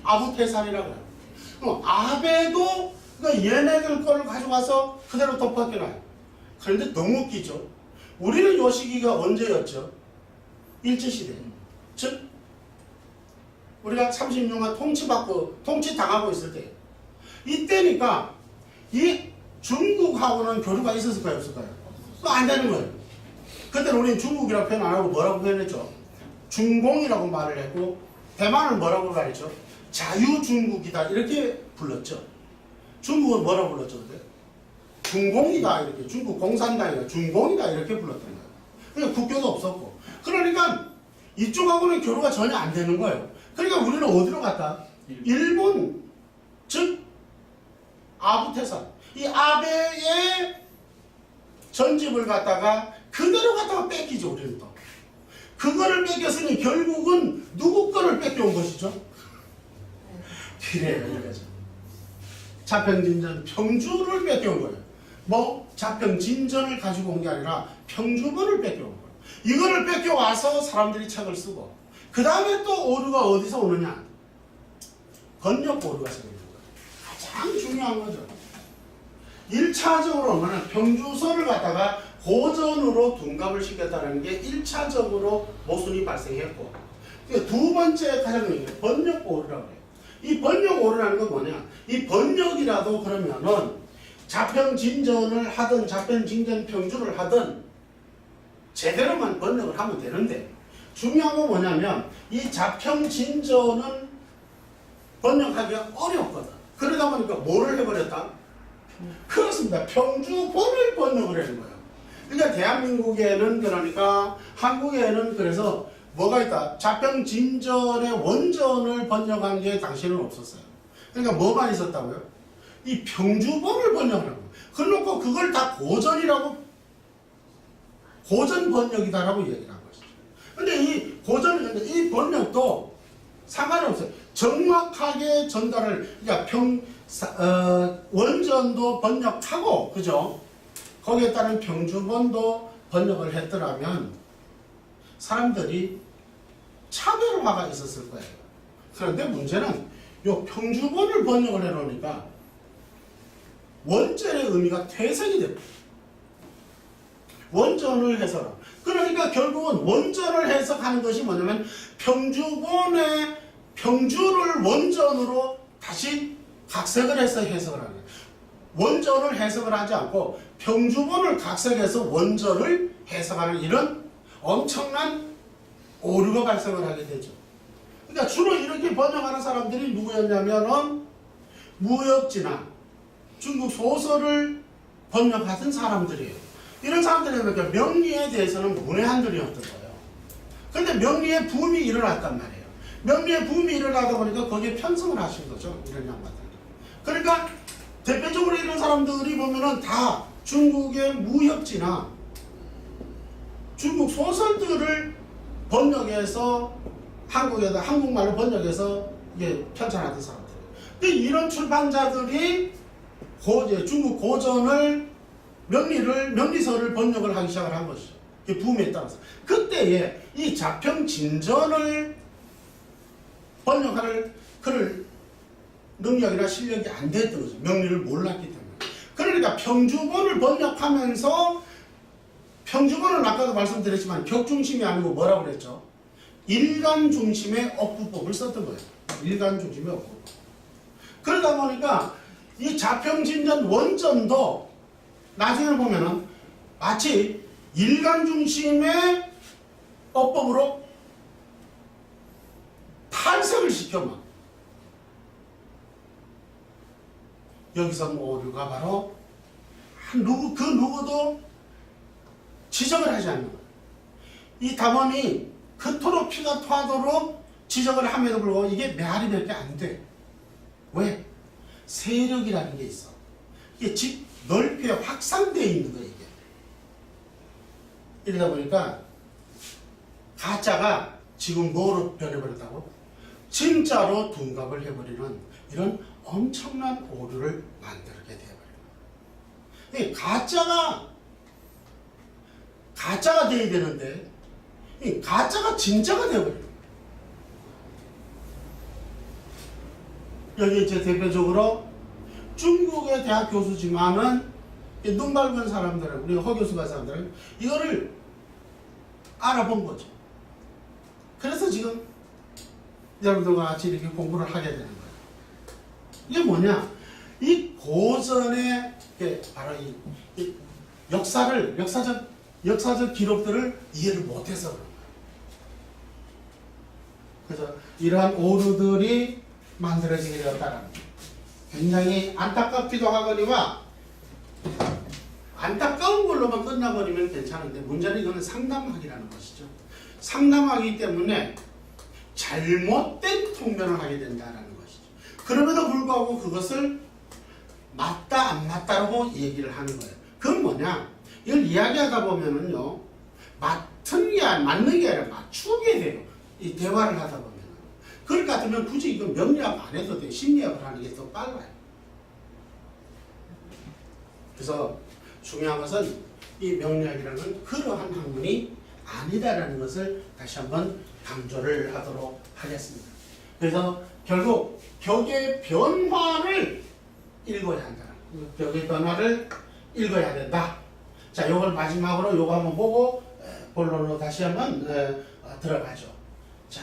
아부테살이라고 해요. 아베도 얘네들 거를 가져가서 그대로 덮어놔요. 그런데 너무 웃기죠? 우리는 요 시기가 언제였죠? 일제시대. 즉, 우리가 36년 통치당하고 있을 때. 이때니까, 이 중국하고는 교류가 있었을까요? 없을까요? 안 되는 거예요. 그때는 우리는 중국이라고 표현 안 하고 뭐라고 표현했죠? 중공이라고 말을 했고, 대만은 뭐라고 말했죠? 자유중국이다. 이렇게 불렀죠. 중국은 뭐라고 불렀죠? 그때? 중공이다 이렇게 중국 공산당이다 중공이다 이렇게 불렀던 거예요. 그러니까 국교도 없었고 그러니까 이쪽하고는 교류가 전혀 안 되는 거예요. 그러니까 우리는 어디로 갔다? 일본 즉 아부테산 이 아베의 전집을 갖다가 그대로 갖다가 뺏기죠. 우리는 또 그거를 뺏겼으니 결국은 누구 거를 뺏겨온 것이죠? 그래요. 이거죠. 자평진전 평주를 뺏겨온 거예요. 자평진전을 가지고 온 게 아니라 평주본을 뺏겨온 거예요. 이거를 뺏겨와서 사람들이 책을 쓰고 그 다음에 또 오류가 어디서 오느냐? 번역 오류가 생기는 거예요. 가장 중요한 거죠. 1차적으로는 평주서를 갖다가 고전으로 둔갑을 시켰다는 게 1차적으로 모순이 발생했고 두 번째 가장 중요한 게 번역 오류라고 해요. 이 번역 오류라는 건 뭐냐? 이 번역이라도 그러면은 자평진전을 하든 자평진전 평주를 하든 제대로만 번역을 하면 되는데 중요한 건 뭐냐면 이 자평진전은 번역하기가 어렵거든. 그러다 보니까 뭐를 해버렸다? 그렇습니다. 평주본을 번역을 하는 거예요. 그러니까 대한민국에는 그러니까 한국에는 그래서 뭐가 있다. 자평진전의 원전을 번역한 게 당시에는 없었어요. 그러니까 뭐만 있었다고요? 이 평주본을 번역하라고. 그래놓고 그걸 다 고전이라고 고전 번역이다라고 얘기를 한 것이죠. 근데 이 고전 이 번역도 상관이 없어요. 정확하게 전달을 그러니까 원전도 번역하고 그죠? 거기에 따른 평주본도 번역을 했더라면 사람들이 차별화가 있었을 거예요. 그런데 문제는 이 평주본을 번역을 해놓으니까 원전의 의미가 퇴색이 됩니다. 원전을 해석하라. 그러니까 결국은 원전을 해석하는 것이 뭐냐면 평주본의 평주를 원전으로 다시 각색을 해서 해석을 하는 거예요. 원전을 해석을 하지 않고 평주본을 각색해서 원전을 해석하는 이런 엄청난 오류가 발생을 하게 되죠. 그러니까 주로 이렇게 번역하는 사람들이 누구였냐면은 무역지나 중국 소설을 번역하던 사람들이에요. 이런 사람들은 명리에 대해서는 문외한들이었던 거예요. 그런데 명리의 붐이 일어났단 말이에요. 명리의 붐이 일어나다 보니까 거기에 편성을 하신 거죠. 이런 양반들. 그러니까 대표적으로 이런 사람들이 보면은 다 중국의 무협지나 중국 소설들을 번역해서 한국에다 한국말로 번역해서 이게 편찬하던 사람들이에요. 근데 이런 출판자들이 중국 고전을 명리서를 번역을 하기 시작을 한 것이죠. 붐에 따라서. 그때에 이 자평진전을 번역할 그럴 능력이나 실력이 안 됐던 거죠. 명리를 몰랐기 때문에. 그러니까 평주본을 번역하면서 평주본은 아까도 말씀드렸지만 격중심이 아니고 뭐라고 그랬죠? 일간 중심의 어구법을 썼던 거예요. 일간 중심의 어구법. 그러다 보니까 이 자평진전 원전도 나중에 보면은 마치 일간 중심의 어법으로 탈색을 시켜만 여기서 오류가 바로 그 누구도 지적을 하지 않는 거예요. 이 담원이 그토록 피가 토하도록 지적을 함에도 불구하고 이게 메아리 몇 개 안 돼. 왜? 세력이라는 게 있어. 이게 집 넓이에 확산되어 있는 거예요, 이게. 이러다 보니까 가짜가 지금 뭐로 변해버렸다고? 진짜로 둔갑을 해버리는 이런 엄청난 오류를 만들게 되어버려요. 가짜가 돼야 되는데 이 가짜가 진짜가 되어버려요. 여기 이제 대표적으로 중국의 대학 교수지만은 눈 밝은 사람들은 우리 허 교수가 사람들은 이거를 알아본 거죠. 그래서 지금 여러분들과 같이 이렇게 공부를 하게 되는 거예요. 이게 뭐냐? 이 고전의 바로 이 역사적 기록들을 이해를 못해서 그런 거예요. 그래서 이러한 오류들이 만들어지게 되었다는 굉장히 안타깝기도 하거니와 안타까운 걸로만 끝나버리면 괜찮은데 문제는 이거는 상담학이라는 것이죠. 상담학이기 때문에 잘못된 통변을 하게 된다는 것이죠. 그럼에도 불구하고 그것을 맞다 안 맞다라고 얘기를 하는 거예요. 그건 뭐냐? 이걸 이야기하다 보면은요, 맞는 게 아니라 맞추게 돼요. 이 대화를 하다 보면. 그럴 것 같으면 굳이 이거 명리학 안 해도 돼요. 심리학을 하는 게 더 빨라요. 그래서 중요한 것은 이 명리학이라는 건 그러한 학문이 아니다라는 것을 다시 한번 강조를 하도록 하겠습니다. 그래서 결국 격의 변화를 읽어야 한다. 격의 변화를 읽어야 된다. 자, 요걸 마지막으로 요거 한번 보고 본론으로 다시 한번 들어가죠. 자,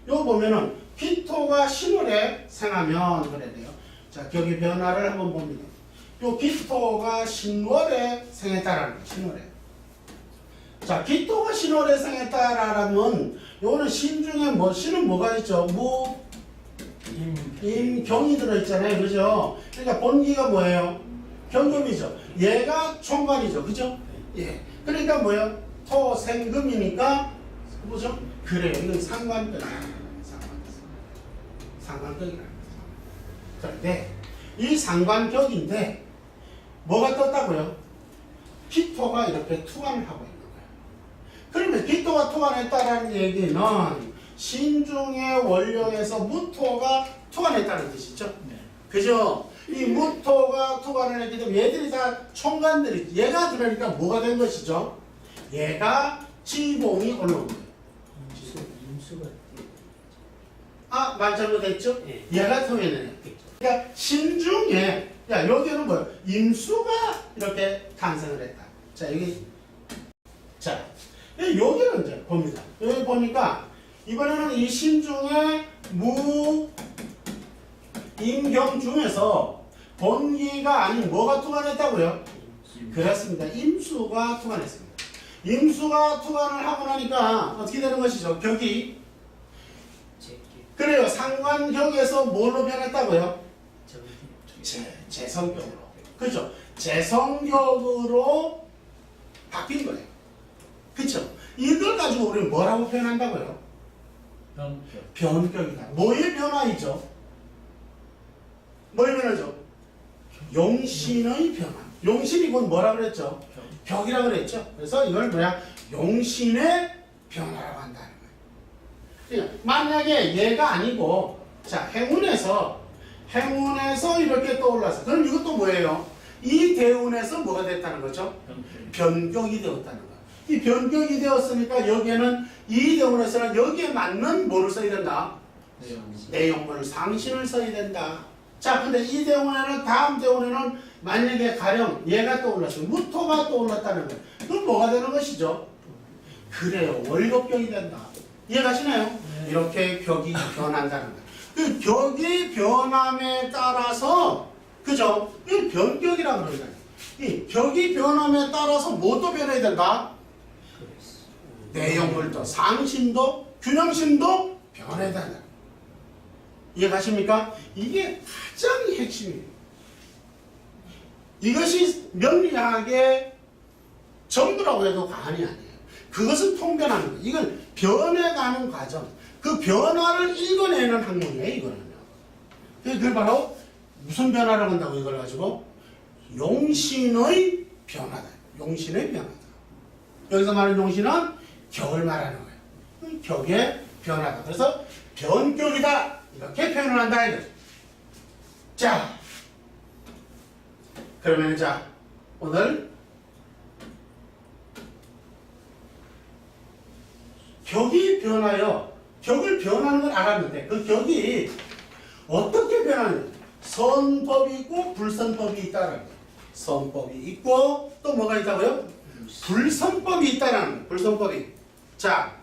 요거 보면은 기토가 신월에 생하면 그래야 돼요. 자, 격의 변화를 한번 봅니다. 요 기토가 신월에 생했다라는 거예요. 신월에. 자, 기토가 신월에 생했다라면 요거는 신 중에 신은 뭐가 있죠? 임경이 들어있잖아요. 그죠? 그러니까 본기가 뭐예요? 경금이죠. 얘가 총관이죠. 그죠? 예. 그러니까 뭐예요? 토생금이니까 뭐죠? 그래요. 이건 상관격이라는 거예요. 상관격이라는 거예요. 그런데 이 상관격인데 뭐가 떴다고요? 기토가 이렇게 투관을 하고 있는 거예요. 그러면 기토가 투관했다라는 얘기는 신중의 원령에서 무토가 투관했다는 뜻이죠. 네. 그죠? 이 무토가 투관을 했기 때문에 얘들이 다 총관들이 얘가 그러니까 뭐가 된 것이죠? 얘가 지봉이 올라온 거예요. 임수가 아, 말 잘못했죠? 예. 얘가 통해냈겠죠. 그러니까 신중에 야 여기는 뭐야? 임수가 이렇게 탄생을 했다. 자 여기 자 여기는 이제 봅니다. 여기 보니까 이번에는 이 신중의 무 임경 중에서 본기가 아닌 뭐가 투관했다고요? 그렇습니다. 임수가 투관했습니다. 임수가 투관을 하고 나니까 어떻게 되는 것이죠? 격이 그래요. 상관격에서 뭘로 변했다고요? 재성격으로. 그죠? 재성격으로 바뀐 거예요. 그쵸? 이걸 가지고 우리는 뭐라고 표현한다고요? 변격. 변격이다. 뭐의 변화이죠? 뭐의 변화죠? 용신의 변화. 용신이 곧 뭐라 그랬죠? 격이라 그랬죠? 그래서 이걸 뭐야? 용신의 변화라고 한다는 거예요. 그러니까 만약에 얘가 아니고 자 행운에서 이렇게 떠올라서 그럼 이것도 뭐예요? 이 대운에서 뭐가 됐다는 거죠? 변격이 되었다는 거예요. 이 변격이 되었으니까 여기에는 이 대운에서는 여기에 맞는 뭐를 써야 된다? 내용물 상신을 써야 된다. 자 근데 이 대운에는 다음 대운에는 만약에 가령 얘가 떠올랐어요. 무토가 떠올랐다는 거예요. 그럼 뭐가 되는 것이죠? 그래요. 월급격이 된다. 이해가시나요? 네. 이렇게 격이 변한다는 거예요. 그 격이 변함에 따라서 그죠? 이 변격이라고 그러는 거예요. 이 격이 변함에 따라서 뭐도 변해야 된다? 내용물도 상신도 균형심도 변해야 된다. 이해가십니까? 이게 가장 핵심이에요. 이것이 명리학의 전부라고 해도 과언이 아니에요. 그것은 통변하는 거예요. 이건 변해가는 과정. 그 변화를 읽어내는 학문이에요. 이거는요. 그걸 바로 무슨 변화라고 한다고 이걸 가지고? 용신의 변화다. 용신의 변화다. 여기서 말하는 용신은 격을 말하는 거예요. 격의 변화다. 그래서 변격이다. 이렇게 표현을 한다. 이거죠. 자, 그러면 자, 오늘 격이 변하여 격을 변하는 걸 알았는데 그 격이 어떻게 변하는지 선법이 있고 불선법이 있다라는 거예요. 선법이 있고 또 뭐가 있다고요? 불선법이 있다라는 거예요. 불선법이. 자,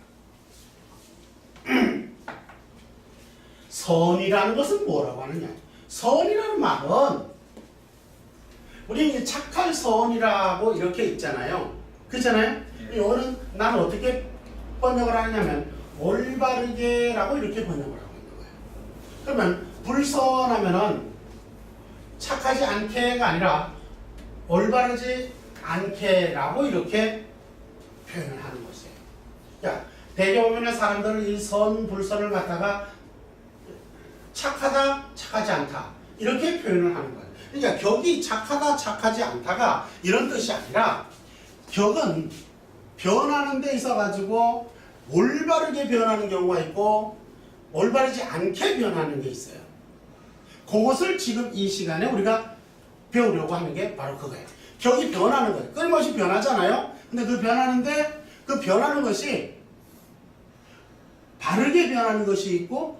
선이라는 것은 뭐라고 하느냐? 선이라는 말은 우리 착할 선이라고 이렇게 있잖아요. 그렇잖아요? 이거는 나는 어떻게 번역을 하냐면 올바르게라고 이렇게 번역을 하고 있는 거예요. 그러면 불선하면은 착하지 않게가 아니라 올바르지 않게라고 이렇게 표현을 하는 것이에요. 야, 대개 보면은 사람들은 이 선, 불선을 갖다가 착하다, 착하지 않다 이렇게 표현을 하는 거예요. 그러니까 격이 착하다, 착하지 않다가 이런 뜻이 아니라 격은 변하는 데 있어가지고 올바르게 변하는 경우가 있고 올바르지 않게 변하는 게 있어요. 그것을 지금 이 시간에 우리가 배우려고 하는 게 바로 그거예요. 격이 변하는 거예요. 끊임없이 변하잖아요. 근데 그 변하는데 그 변하는 것이 바르게 변하는 것이 있고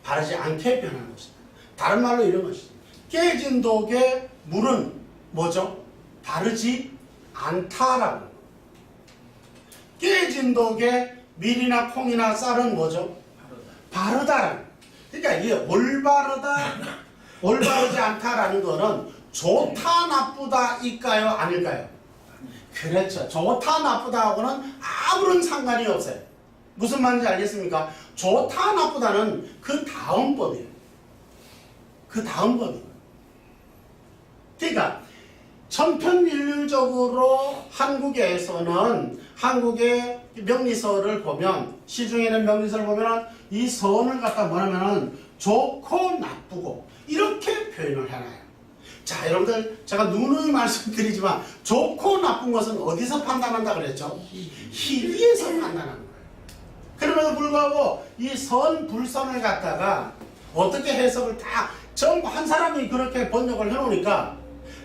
바르지 않게 변하는 것이다. 다른 말로 이런 것이죠. 깨진 독에 물은 뭐죠? 바르지 않다라고. 깨진 독에 밀이나 콩이나 쌀은 뭐죠? 바르다라는. 그러니까 이게 올바르다, 올바르지 않다라는 거는 좋다, 나쁘다, 일까요? 아닐까요? 그렇죠. 좋다, 나쁘다하고는 아무런 상관이 없어요. 무슨 말인지 알겠습니까? 좋다, 나쁘다는 그 다음 법이에요. 그 다음 법이에요. 그러니까 천편일률적으로 한국에서는 한국의 명리서를 보면 시중에는 명리서를 보면 이 선을 갖다 뭐냐면은 좋고 나쁘고 이렇게 표현을 해놔요. 자, 여러분들 제가 누누이 말씀드리지만 좋고 나쁜 것은 어디서 판단한다 그랬죠? 희리에서 판단하는 거예요. 그럼에도 불구하고 이 선, 불선을 갖다가 어떻게 해석을 다 전부 한 사람이 그렇게 번역을 해놓으니까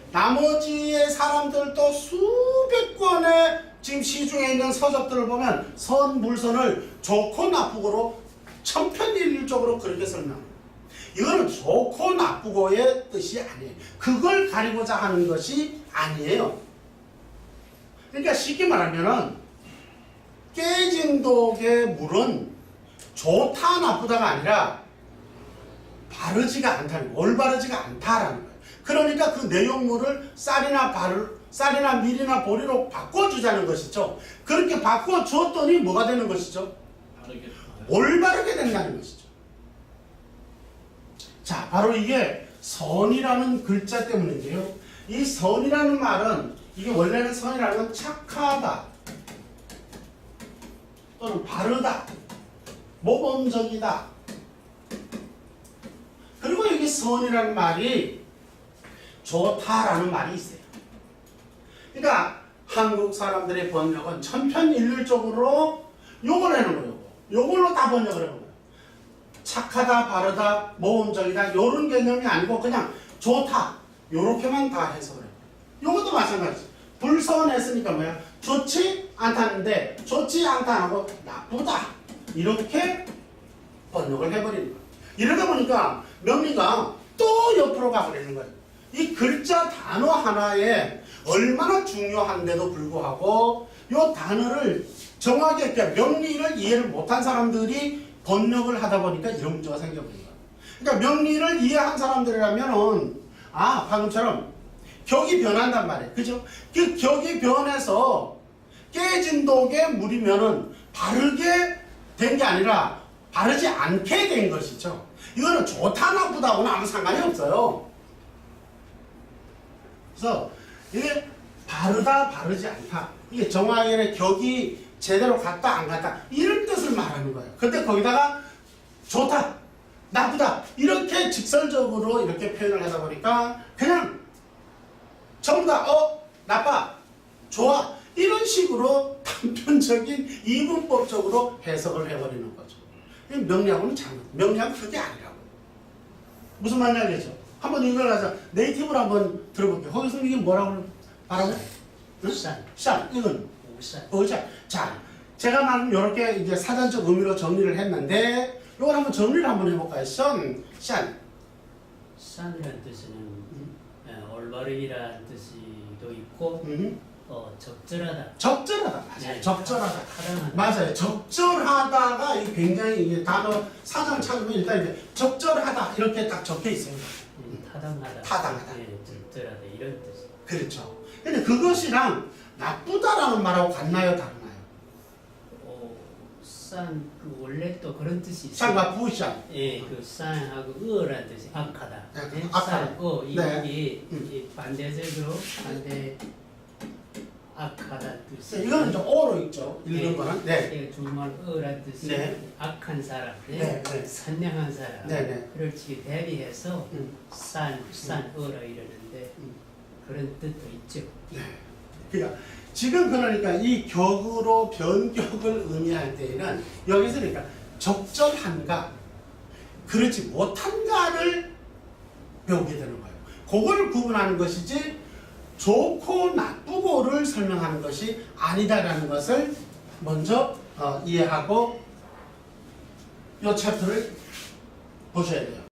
나머지의 사람들도 수백 권의 지금 시중에 있는 서적들을 보면 선, 불선을 좋고 나쁘고로 천편일률적으로 그렇게 설명합니다. 이거는 좋고 나쁘고의 뜻이 아니에요. 그걸 가리고자 하는 것이 아니에요. 그러니까 쉽게 말하면은 깨진 독의 물은 좋다 나쁘다가 아니라 바르지가 않다는 거예요. 올바르지가 않다라는 거예요. 그러니까 그 내용물을 쌀이나 밀이나 보리로 바꿔주자는 것이죠. 그렇게 바꿔줬더니 뭐가 되는 것이죠? 올바르게 된다는 것이죠. 자, 바로 이게 선이라는 글자 때문인데요. 이 선이라는 말은 이게 원래는 선이라는 건 착하다 또는 바르다, 모범적이다. 그리고 여기 선이라는 말이 좋다라는 말이 있어요. 그러니까 한국 사람들의 번역은 천편일률적으로 요걸 해놓은 거예요. 요걸로 다 번역을 해놓은 거예요. 착하다, 바르다, 모범적이다 요런 개념이 아니고 그냥 좋다 요렇게만 다 해석을 해요. 요것도 마찬가지죠. 불선했으니까 뭐야? 좋지 않다는데 좋지 않다 하고 나쁘다 이렇게 번역을 해버리는 거예요. 이러다 보니까 명리가 또 옆으로 가버리는 거예요. 이 글자 단어 하나에 얼마나 중요한데도 불구하고 이 단어를 정확하게 그러니까 명리를 이해를 못한 사람들이 번역을 하다 보니까 이런 문제가 생겨버린 거예요. 그러니까 명리를 이해한 사람들이라면은 방금처럼 격이 변한단 말이에요. 그죠? 그 격이 변해서 깨진 독에 물이면은 바르게 된 게 아니라 바르지 않게 된 것이죠. 이거는 좋다 나쁘다고는 아무 상관이 없어요. 그래서 이게 바르다 바르지 않다 이게 정화연의 격이 제대로 갔다 안 갔다 이런 뜻을 말하는 거예요. 근데 거기다가 좋다 나쁘다 이렇게 직설적으로 이렇게 표현을 하다 보니까 그냥 전부 다 나빠 좋아 이런 식으로 단편적인 이분법적으로 해석을 해버리는 거죠. 명리하고는 명리하고 그게 아니라고. 무슨 말인지 알겠죠? 한번 이걸 하자. 네이티브로 한번 들어볼게요. 거기서 이게 뭐라고 말하고? 우산. 산. 이건 우산. 의자. 자, 제가 말은 이렇게 이제 사전적 의미로 정리를 했는데, 이걸 한번 정리를 한번 해볼까요? 산. 산이라는 뜻은 올바르기라는 뜻도 있고 적절하다. 적절하다. 맞아요. 네, 적절하다. 타당하다. 맞아요. 적절하다가 이 굉장히 이게 단어 사전 찾으면 일단 이제 적절하다 이렇게 딱 적혀 있어요. 타당하다. 타당하다. 네, 적절하다 이런 뜻. 그렇죠. 근데 그것이랑 나쁘다라는 말하고 같나요, 다르나요? 산, 원래 또 그런 뜻이 있어요. 쌍과 부산. 예, 그 산하고 어라는 뜻이 악하다. 네, 네, 악하다. 산, 네. 이 반대적으로 악하다 뜻이. 이거는 좀 어로 있죠. 읽은 네. 거는. 네. 예, 정말 어라는 뜻이 네. 악한 사람, 네, 네. 선량한 사람. 네, 네. 그렇지 대비해서 어라 이러는데 음. 그런 뜻도 있죠. 네. 그러니까 지금 그러니까 이 격으로 변격을 의미할 때에는 여기서 그러니까 적절한가 그렇지 못한가를 배우게 되는 거예요. 그거를 구분하는 것이지 좋고 나쁘고를 설명하는 것이 아니다라는 것을 먼저 이해하고 이 챕터를 보셔야 돼요.